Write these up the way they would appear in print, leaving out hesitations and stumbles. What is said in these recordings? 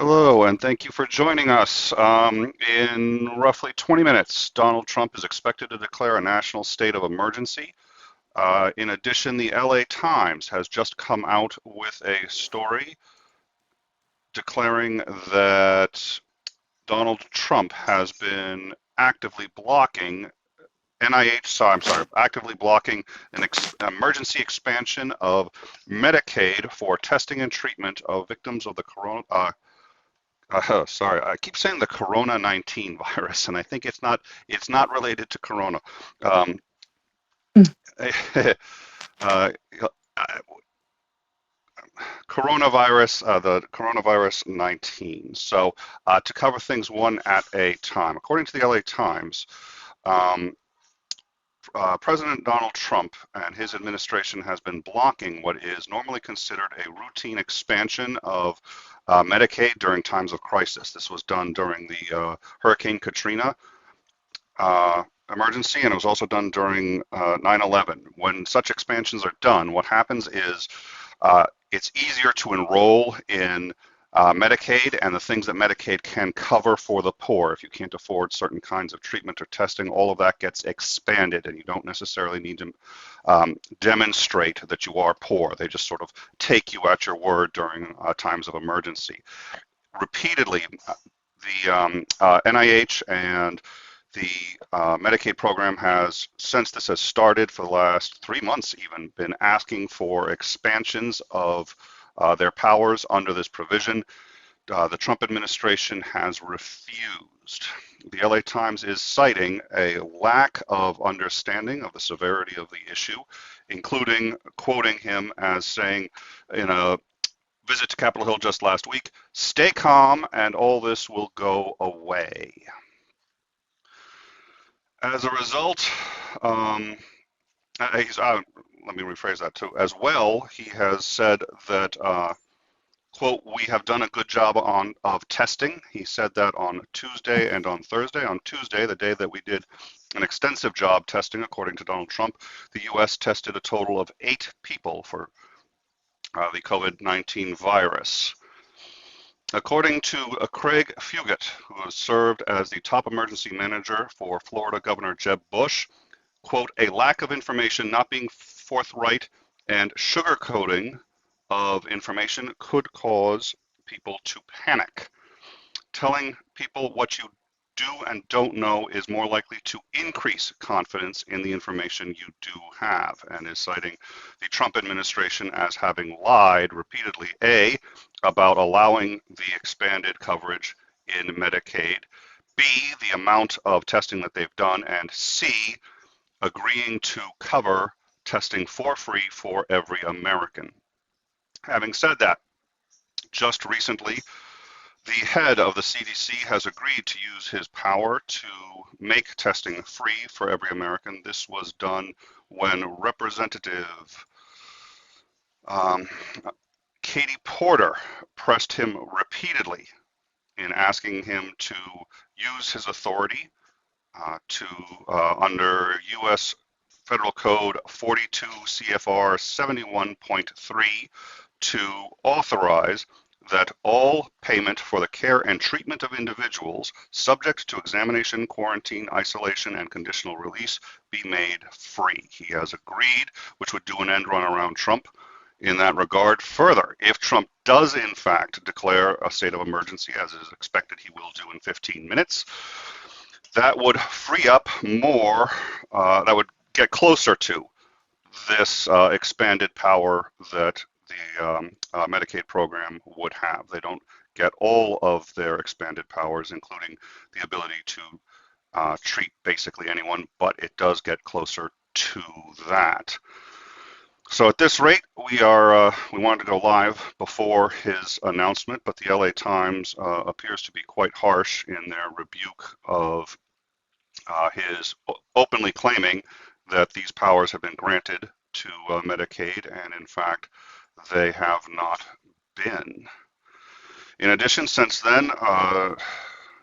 Hello, and thank you for joining us. In roughly 20 minutes, Donald Trump is expected to declare a national state of emergency. In addition, the LA Times has just come out with a story declaring that Donald Trump has been actively blocking actively blocking an emergency expansion of Medicaid for testing and treatment of victims of the sorry, I keep saying the Corona 19 virus, and I think it's not related to Corona. Um, uh, the coronavirus 19. So to cover things one at a time, according to the LA Times, um, President Donald Trump and his administration has been blocking what is normally considered a routine expansion of Medicaid during times of crisis. This was done during the Hurricane Katrina emergency, and it was also done during 9/11. When such expansions are done, what happens is it's easier to enroll in Medicaid and the things that Medicaid can cover for the poor. If you can't afford certain kinds of treatment or testing, all of that gets expanded, and you don't necessarily need to demonstrate that you are poor. They just sort of take you at your word during times of emergency. Repeatedly, the NIH and the Medicaid program has, since this has started for the last 3 months even, been asking for expansions of their powers under this provision. The Trump administration has refused. The LA Times is citing a lack of understanding of the severity of the issue, including quoting him as saying in a visit to Capitol Hill just last week, "Stay calm and all this will go away." As a result, um, let me rephrase that too. As well, he has said that, quote, "We have done a good job of testing." He said that on Tuesday and on Thursday. On Tuesday, the day that we did an extensive job testing, according to Donald Trump, the U.S. tested a total of 8 people for the COVID-19 virus. According to Craig Fugate, who has served as the top emergency manager for Florida Governor Jeb Bush, quote, "A lack of information, not being forthright, and sugarcoating of information could cause people to panic. Telling people what you do and don't know is more likely to increase confidence in the information you do have," and is citing the Trump administration as having lied repeatedly, A, about allowing the expanded coverage in Medicaid, B, the amount of testing that they've done, and C, agreeing to cover testing for free for every American. Having said that, just recently, the head of the CDC has agreed to use his power to make testing free for every American. This was done when Representative um, Katie Porter pressed him repeatedly in asking him to use his authority to under U.S. Federal Code 42 CFR 71.3 to authorize that all payment for the care and treatment of individuals subject to examination, quarantine, isolation, and conditional release be made free. He has agreed, which would do an end run around Trump in that regard. Further, if Trump does in fact declare a state of emergency, as is expected he will do in 15 minutes, that would free up more, that would get closer to this expanded power that the Medicaid program would have. They don't get all of their expanded powers, including the ability to treat basically anyone, but it does get closer to that. So at this rate, we wanted to go live before his announcement, but the LA Times appears to be quite harsh in their rebuke of his openly claiming that these powers have been granted to Medicaid, and in fact, they have not been. In addition, since then,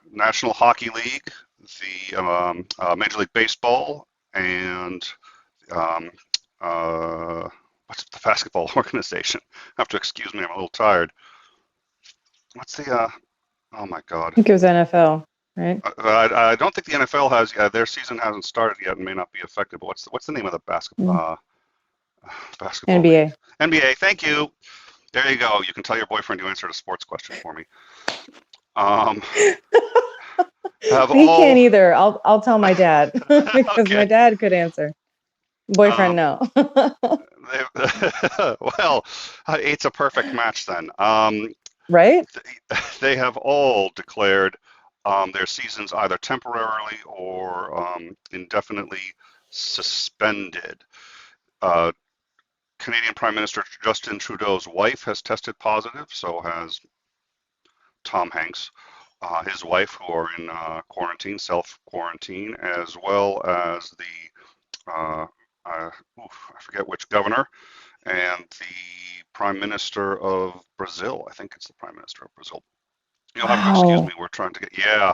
National Hockey League, the Major League Baseball, and um, what's the basketball organization? I have to excuse me, I'm a little tired. What's the Oh my God. I think it was NFL, right? I don't think the NFL has their season hasn't started yet and may not be affected. But what's the name of the Mm. basketball league? NBA. NBA. Thank you. There you go. You can tell your boyfriend you answered a sports question for me. Um, have He can't all either. I'll tell my dad because my okay. dad could answer. Boyfriend, Um, no. well, it's a perfect match then. Right? They have all declared their seasons either temporarily or indefinitely suspended. Uh, Canadian Prime Minister Justin Trudeau's wife has tested positive, so has Tom Hanks, his wife, who are in quarantine, self quarantine, as well as the I forget which governor and the Prime Minister of Brazil. I think it's the Prime Minister of Brazil. You'll have to excuse Wow. me. We're trying to get, yeah.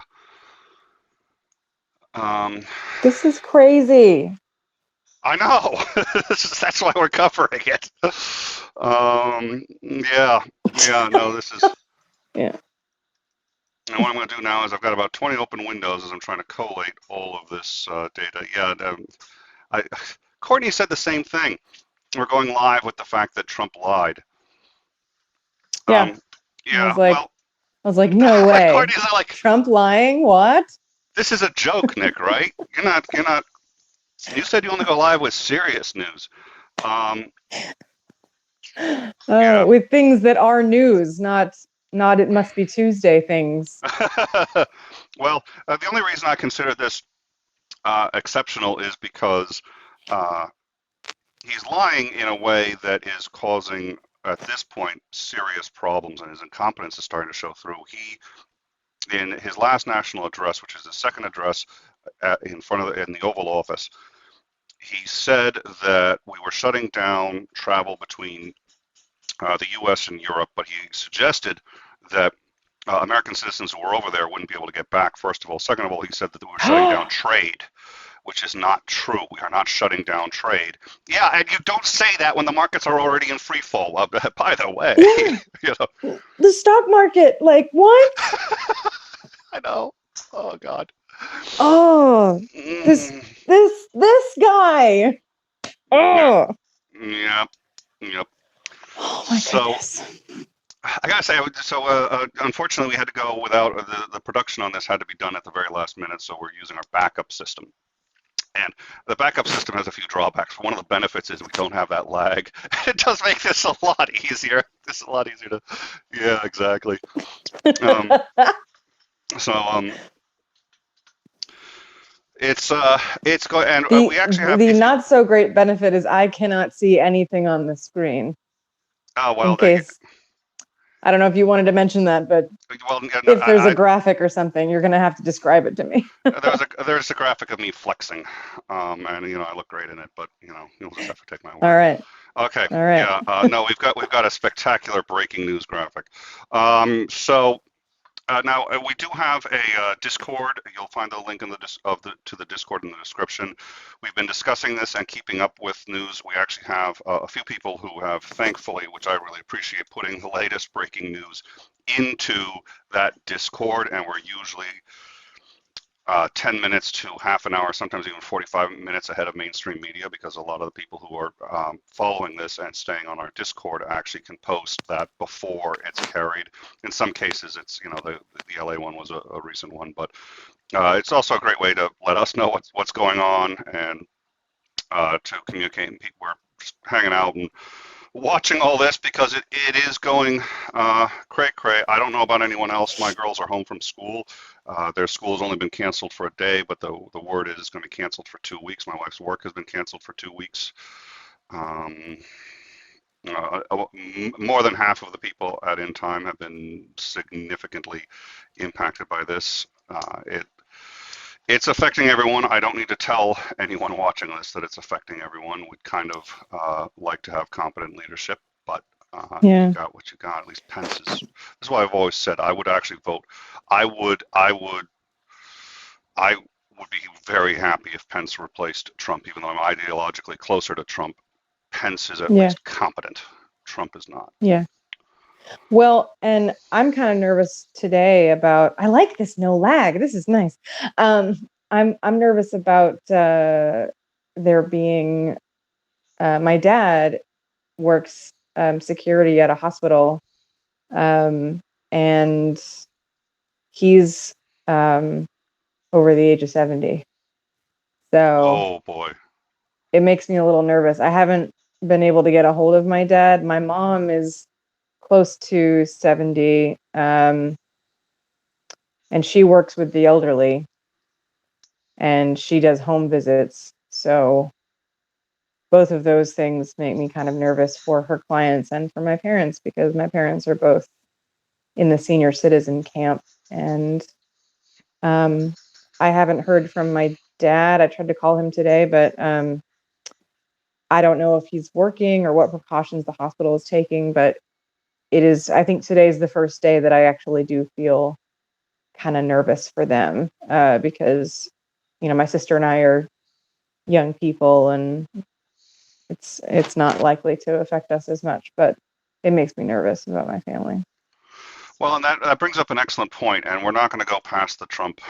Um, This is crazy. I know. That's why we're covering it. Yeah, yeah. No, this is. Yeah. And what I'm going to do now is I've got about 20 open windows as I'm trying to collate all of this data. Yeah, I, Courtney said the same thing. We're going live with the fact that Trump lied. Yeah. Um, I was yeah. like, Well, no way. Courtney's like, Trump lying? What? this is a joke, Nick. Right? You're not. You said you only go live with serious news. Um, yeah. With things that are news, not it must be Tuesday things. Well, the only reason I consider this exceptional is because uh, he's lying in a way that is causing, at this point, serious problems, and his incompetence is starting to show through. In his last national address, which is his second address in front of in the Oval Office, he said that we were shutting down travel between the U.S. and Europe, but he suggested that American citizens who were over there wouldn't be able to get back, first of all. Second of all, he said that we were shutting down trade, which is not true. We are not shutting down trade. Yeah, and you don't say that when the markets are already in free fall. By the way, Yeah. you know, The stock market, like what? I know. Oh God. Oh, this Mm, this guy. yeah, Oh. yep, yep. Oh my So goodness. I gotta say, unfortunately, we had to go without the production on this had to be done at the very last minute, so we're using our backup system. And the backup system has a few drawbacks. One of the benefits is we don't have that lag. It does make this a lot easier. This is a lot easier to, yeah, exactly. Um, so it's going, and we actually have, The if you, not so great benefit is I cannot see anything on the screen. oh well, In case I don't know if you wanted to mention that, but well, no, if there's a graphic or something, you're going to have to describe it to me. there's a graphic of me flexing, and I look great in it, but you'll just have to take my All word. right. Okay, All right. yeah, no, we've got a spectacular breaking news graphic. So. Now we do have a Discord. You'll find the link in to the Discord in the description. We've been discussing this and keeping up with news. We actually have a few people who have, thankfully, which I really appreciate, putting the latest breaking news into that Discord, and we're usually 10 minutes to half an hour, sometimes even 45 minutes ahead of mainstream media, because a lot of the people who are following this and staying on our Discord actually can post that before it's carried. In some cases, it's, the LA one was a recent one, but it's also a great way to let us know what's going on and to communicate. And we're just hanging out and watching all this because it is going cray cray. I don't know about anyone else. My girls are home from school. Their school has only been canceled for a day, but the word is it's going to be canceled for 2 weeks. My wife's work has been canceled for 2 weeks. Um, More than half of the people at In Time have been significantly impacted by this. It's affecting everyone. I don't need to tell anyone watching this that it's affecting everyone. We'd kind of like to have competent leadership, but you Yeah. got what you got. At least Pence is. This is why I've always said I would actually vote. I would be very happy if Pence replaced Trump, even though I'm ideologically closer to Trump. Pence is at Yeah. least competent. Trump is not. Yeah. Well, and I'm kind of nervous today about. I like this no lag. This is nice. Um, I'm nervous about there being. My dad works security at a hospital, um, and he's um, over the age of 70. So Oh boy. it makes me a little nervous. I haven't been able to get a hold of my dad. My mom is close to 70, and she works with the elderly and she does home visits. So both of those things make me kind of nervous for her clients and for my parents because my parents are both in the senior citizen camp. And um, I haven't heard from my dad. I tried to call him today, but I don't know if he's working or what precautions the hospital is taking. But I think today's the first day that I actually do feel kind of nervous for them because, my sister and I are young people and it's not likely to affect us as much, but it makes me nervous about my family. Well, and that brings up an excellent point, and we're not going to go past the Trump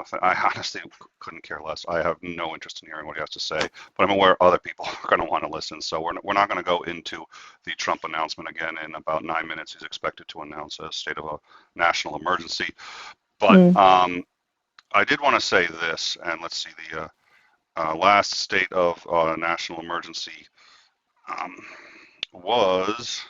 thing. I honestly couldn't care less. I have no interest in hearing what he has to say, but I'm aware other people are going to want to listen. So we're not going to go into the Trump announcement again. In about 9 minutes, he's expected to announce a state of a national emergency. But Mm, I did want to say this, and let's see, the last state of national emergency um, was.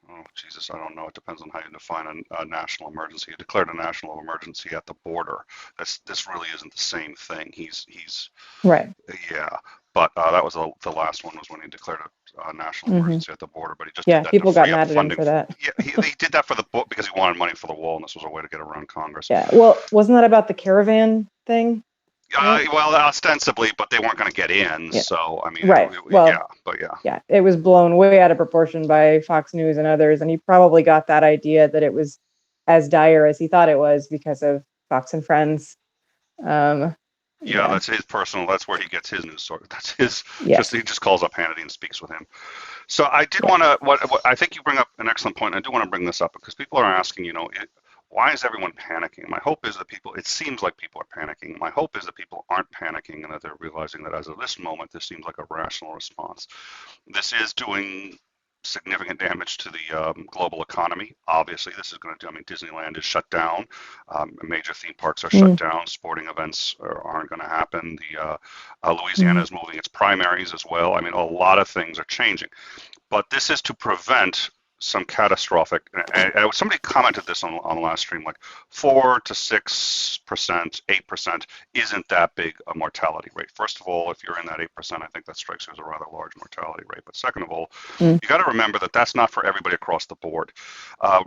Oh, Jesus, I don't know. It depends on how you define a national emergency. He declared a national emergency at the border. This really isn't the same thing. He's right. yeah, but that was the last one was when he declared a national Hmm. emergency at the border. But he just did Yeah, that to people got free up mad at him funding. for that. Yeah, he did that for the book because he wanted money for the wall, and this was a way to get around Congress. Yeah. Well, wasn't that about the caravan thing? Right. Well, ostensibly, but they weren't going to get in. Yeah. So I mean, Right. yeah, Well, but yeah. yeah, it was blown way out of proportion by Fox News and others, and he probably got that idea that it was as dire as he thought it was because of Fox and Friends. Um, Yeah, yeah. that's his personal. That's where he gets his news source. That's his. Just Yes. he just calls up Hannity and speaks with him. So I did Yeah. want to. What I think you bring up an excellent point. I do want to bring this up because people are asking. Why is everyone panicking? My hope is that people. It seems like people are panicking. My hope is that people aren't panicking and that they're realizing that as of this moment, this seems like a rational response. This is doing significant damage to the global economy. Obviously, this is going to do. I mean, Disneyland is shut down. Major theme parks are shut Mm, down. Sporting events aren't going to happen. The Louisiana mm, is moving its primaries as well. I mean, a lot of things are changing. But this is to prevent some catastrophic. And somebody commented this on the last stream, like 4 to 6%, 8% isn't that big a mortality rate. First of all, if you're in that 8%, I think that strikes you as a rather large mortality rate. But second of all, mm. you got to remember that that's not for everybody across the board. Uh,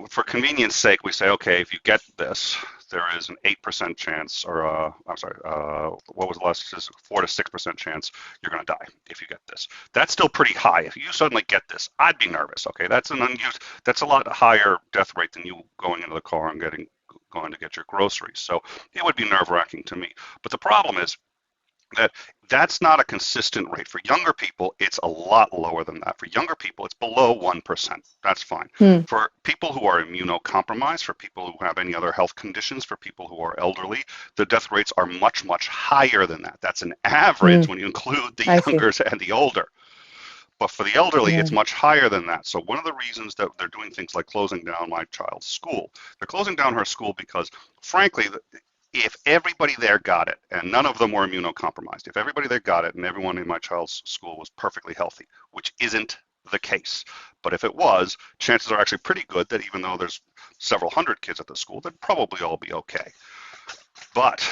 for convenience sake, we say, okay, if you get this, there is an 8% chance, or I'm sorry, what was the last? 4 to 6% chance you're going to die if you get this. That's still pretty high. If you suddenly get this, I'd be nervous. Okay, that's a lot higher death rate than you going into the car and going to get your groceries. So it would be nerve wracking to me. But the problem is that that's not a consistent rate. For younger people, it's a lot lower than that. For younger people, it's below 1%. That's fine. Mm, For people who are immunocompromised, for people who have any other health conditions, for people who are elderly, the death rates are much, much higher than that. That's an average mm. when you include the I see. younger and the older. But for the elderly, Yeah. it's much higher than that. So one of the reasons that they're doing things like closing down my child's school, they're closing down her school because, frankly, if everybody there got it and none of them were immunocompromised, if everybody there got it and everyone in my child's school was perfectly healthy, which isn't the case, but if it was, chances are actually pretty good that even though there's several hundred kids at the school, they'd probably all be okay. But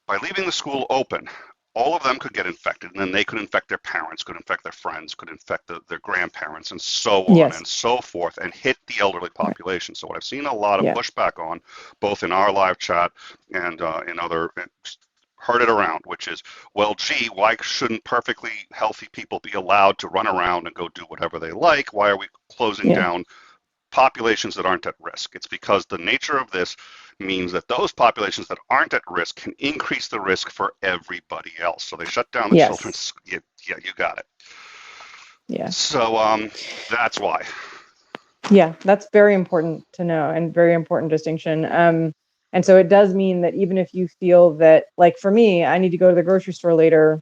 by leaving the school open, all of them could get infected, and then they could infect their parents, could infect their friends, could infect their grandparents, and so on Yes. and so forth, and hit the elderly Right. population. So what I've seen a lot of Yeah. pushback on, both in our live chat and in other, heard it around, which is, well, gee, why shouldn't perfectly healthy people be allowed to run around and go do whatever they like? Why are we closing Yeah. down populations that aren't at risk? It's because the nature of this means that those populations that aren't at risk can increase the risk for everybody else. So they shut down the Yes. children's. Yeah, you got it. Yeah. So that's why. Yeah, that's very important to know and very important distinction. And so it does mean that even if you feel that, like for me, I need to go to the grocery store later,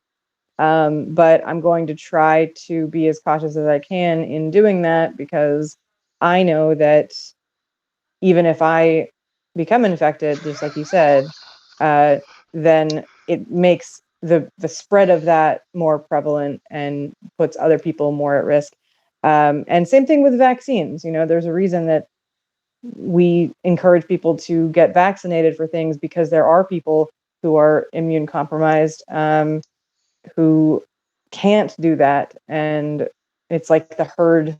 but I'm going to try to be as cautious as I can in doing that because I know that even if I become infected, just like you said, uh, then it makes the spread of that more prevalent and puts other people more at risk. And same thing with vaccines. You know, there's a reason that we encourage people to get vaccinated for things because there are people who are immune compromised, who can't do that, and it's like the herd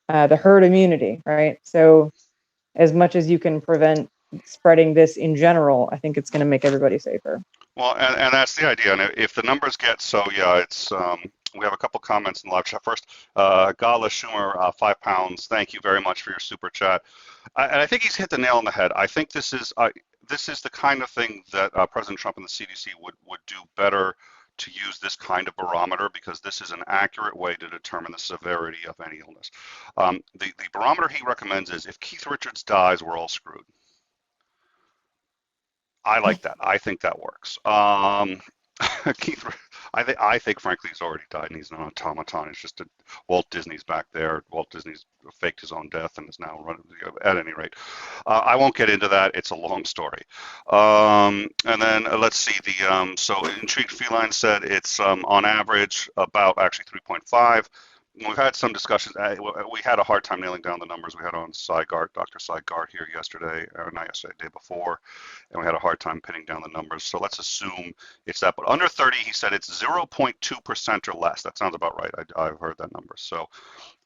immunity, right? So as much as you can prevent spreading this in general, I think it's going to make everybody safer. Well, and that's the idea. And if the numbers get so, yeah, it's we have a couple comments in the live chat. First, Gala Schumer, £5. Thank you very much for your super chat. And I think he's hit the nail on the head. I think this is the kind of thing that President Trump and the CDC would do better to use this kind of barometer because this is an accurate way to determine the severity of any illness. The barometer he recommends is if Keith Richards dies, we're all screwed. I like that. I think that works. Keith, I think frankly he's already died and he's an automaton. It's just Walt Disney's back there. Walt Disney's faked his own death and is now running. At any rate, I won't get into that. It's a long story. And then let's see the so Intrigued Feline said it's on average about actually 3.5. We've had some discussions. We had a hard time nailing down the numbers. We had on Sygart, Dr. Sygart here yesterday, or not yesterday, day before, and we had a hard time pinning down the numbers. So let's assume it's that. But under 30, he said it's 0.2% or less. That sounds about right. I've heard that number. So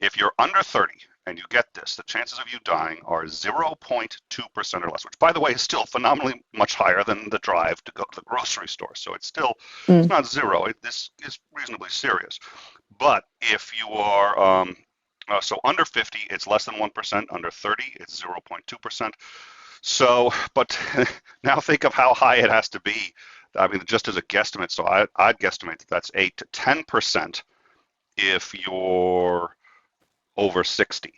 if you're under 30 and you get this, the chances of you dying are 0.2% or less, which, by the way, is still phenomenally much higher than the drive to go to the grocery store. So it's still, it's Mm. not zero. This is reasonably serious. But if you are, so under 50, it's less than 1%. Under 30, it's 0.2%. So, but now think of how high it has to be. I mean, just as a guesstimate. So I'd guesstimate that that's 8 to 10% if you're over 60.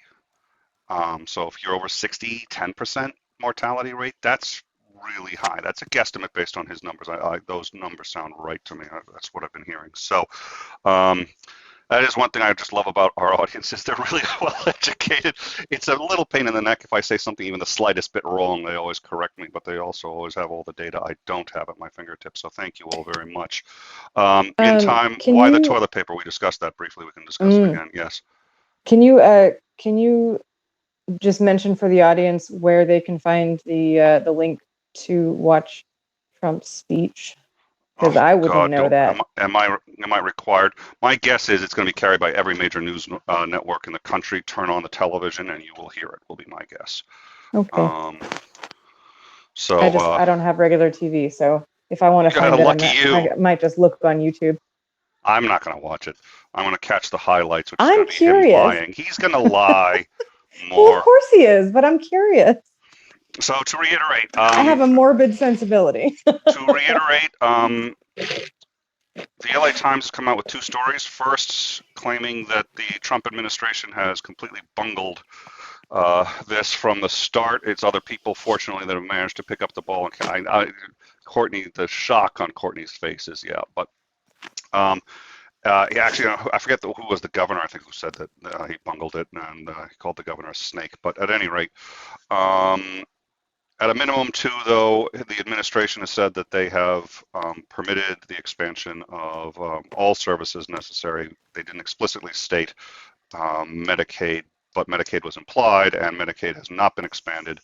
So if you're over 60, 10% mortality rate, that's really high. That's a guesstimate based on his numbers. Those numbers sound right to me. That's what I've been hearing. So um, that is one thing I just love about our audience is they're really well educated. It's a little pain in the neck if I say something even the slightest bit wrong. They always correct me, but they also always have all the data I don't have at my fingertips. So thank you all very much. In time, Can why the you toilet paper? We discussed that briefly. We can discuss it mm, again. Yes. can you just mention for the audience where they can find the link to watch Trump's speech? Because Oh I wouldn't God, know don't that. am I required? My guess is it's going to be carried by every major news network in the country. Turn on the television and you will hear it. Will be my guess. Okay. Um, so I don't have regular TV, so if I want to find it, lucky you. I might just look on YouTube. I'm not going to watch it. I'm going to catch the highlights, which is going I'm to be him curious. lying. He's going to lie Well, of more. course he is, but I'm curious. So to reiterate, I have a morbid sensibility. the LA Times has come out with two stories. First, claiming that the Trump administration has completely bungled this from the start. It's other people, fortunately, that have managed to pick up the ball. And Courtney, the shock on Courtney's face is, yeah. But yeah, actually, I forget who was the governor, I think, who said that he bungled it and he called the governor a snake. But at any rate, um, at a minimum, too, though, the administration has said that they have permitted the expansion of all services necessary. They didn't explicitly state Medicaid, but Medicaid was implied, and Medicaid has not been expanded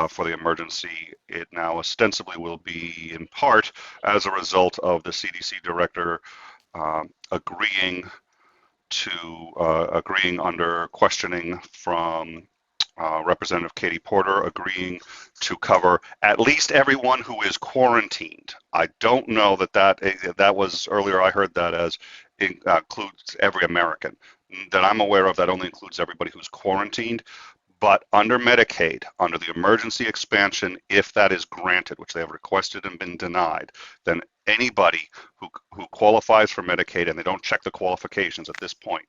for the emergency. It now ostensibly will be in part as a result of the CDC director agreeing to agreeing under questioning from Representative Katie Porter, agreeing to cover at least everyone who is quarantined. I don't know that was earlier. I heard that as includes every American. That I'm aware of, that only includes everybody who's quarantined. But under Medicaid, under the emergency expansion, if that is granted, which they have requested and been denied, then anybody who qualifies for Medicaid, and they don't check the qualifications at this point,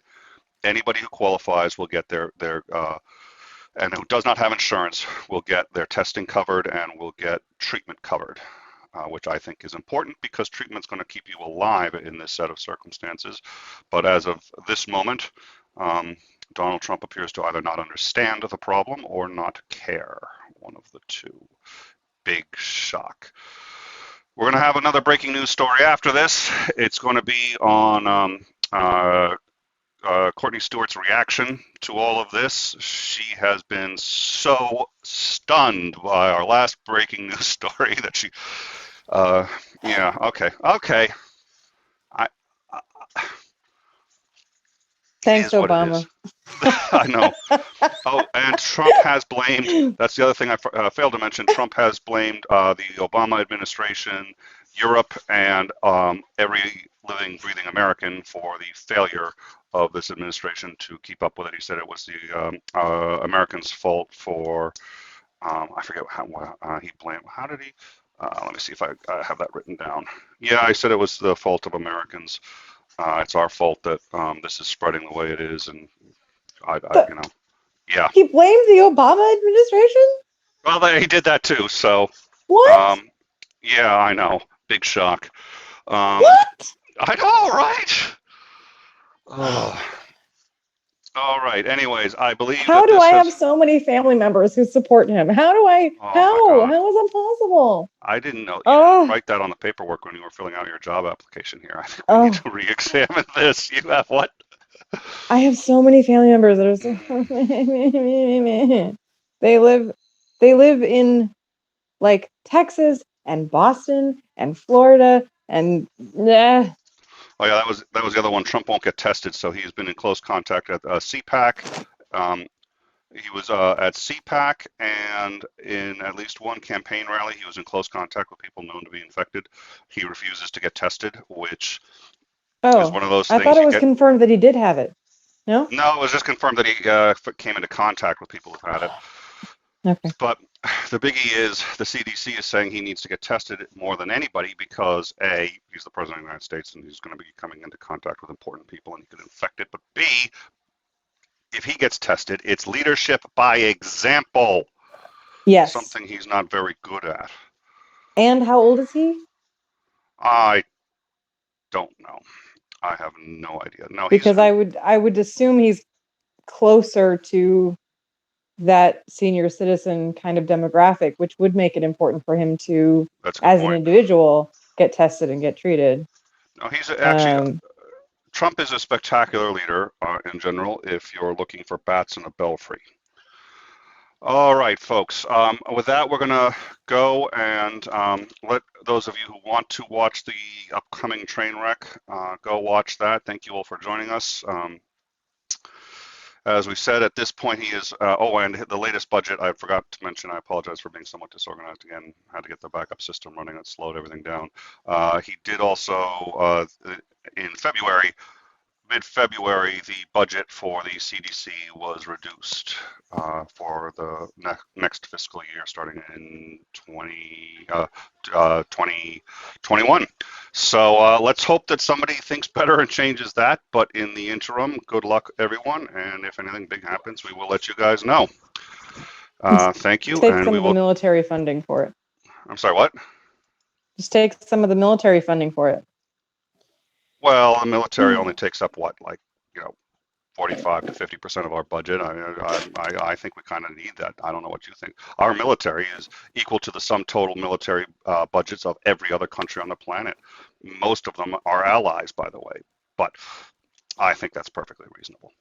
Anybody who qualifies will get and who does not have insurance will get their testing covered and will get treatment covered, which I think is important because treatment's going to keep you alive in this set of circumstances. But as of this moment, Donald Trump appears to either not understand the problem or not care. One of the two. Big shock. We're going to have another breaking news story after this. It's going to be on Courtney Stewart's reaction to all of this. She has been so stunned by our last breaking news story that yeah, okay. I, I it Thanks, is what it Obama. is. I know. Oh, and Trump has blamed, that's the other thing I failed to mention, Trump has blamed the Obama administration, Europe, and every living, breathing American for the failure of this administration to keep up with it. He said it was the Americans' fault for, I forget how he blamed, how did he? Let me see if I have that written down. Yeah, I said it was the fault of Americans. It's our fault that this is spreading the way it is, and But you know, yeah. he blamed the Obama administration? Well, he did that too. So, What? um, yeah, I know. Big shock. Um, What? I know, right? Oh, all right. Anyways, I believe How that do this I have has. so many family members who support him? Oh my God. How is that possible? I didn't know you didn't Oh, write that on the paperwork when you were filling out your job application here. I think we need oh, to re-examine this. You have what? I have so many family members that are so they live they live in like Texas and Boston and Florida and yeah. Oh yeah, that was the other one. Trump won't get tested, so he's been in close contact at CPAC. Um, He was at CPAC and in at least one campaign rally, he was in close contact with people known to be infected. He refuses to get tested, which is Oh, one of those I thought things it you was get. confirmed that he did have it. No? No, it was just confirmed that he came into contact with people who've had it. Okay. But the biggie is the CDC is saying he needs to get tested more than anybody because A, he's the president of the United States and he's going to be coming into contact with important people and he could infect it. But B, if he gets tested, it's leadership by example, Yes. something he's not very good at. And how old is he? I don't know. I have no idea. No, he's Because I would assume he's closer to that senior citizen kind of demographic, which would make it important for him to, that's a good as an point. individual, get tested and get treated. No, he's actually Um, Trump is a spectacular leader in general. If you're looking for bats in a belfry. All right, folks. With that, we're gonna go and let those of you who want to watch the upcoming train wreck go watch that. Thank you all for joining us. As we said, at this point, he is, and the latest budget, I forgot to mention, I apologize for being somewhat disorganized again, had to get the backup system running, it slowed everything down. He did also, in February, mid-February, the budget for the CDC was reduced for the next fiscal year starting in 2021. So let's hope that somebody thinks better and changes that. But in the interim, good luck, everyone. And if anything big happens, we will let you guys know. Thank you. take And some we of the will, military funding for it. I'm sorry, what? Just take some of the military funding for it. Well, the military only takes up what, like, you know, 45 to 50% of our budget. I think we kind of need that. I don't know what you think. Our military is equal to the sum total military budgets of every other country on the planet. Most of them are allies, by the way, but I think that's perfectly reasonable.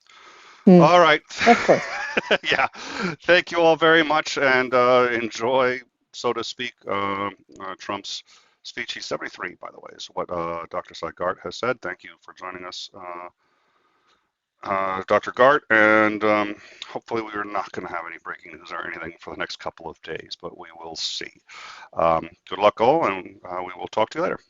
Hmm, All right. of course. Yeah. Thank you all very much and enjoy, so to speak, Trump's speech. He's 73, by the way, is what Dr. Gart has said. Thank you for joining us. Dr. Gart, and hopefully we are not going to have any breaking news or anything for the next couple of days, but we will see. Good luck all, and we will talk to you later.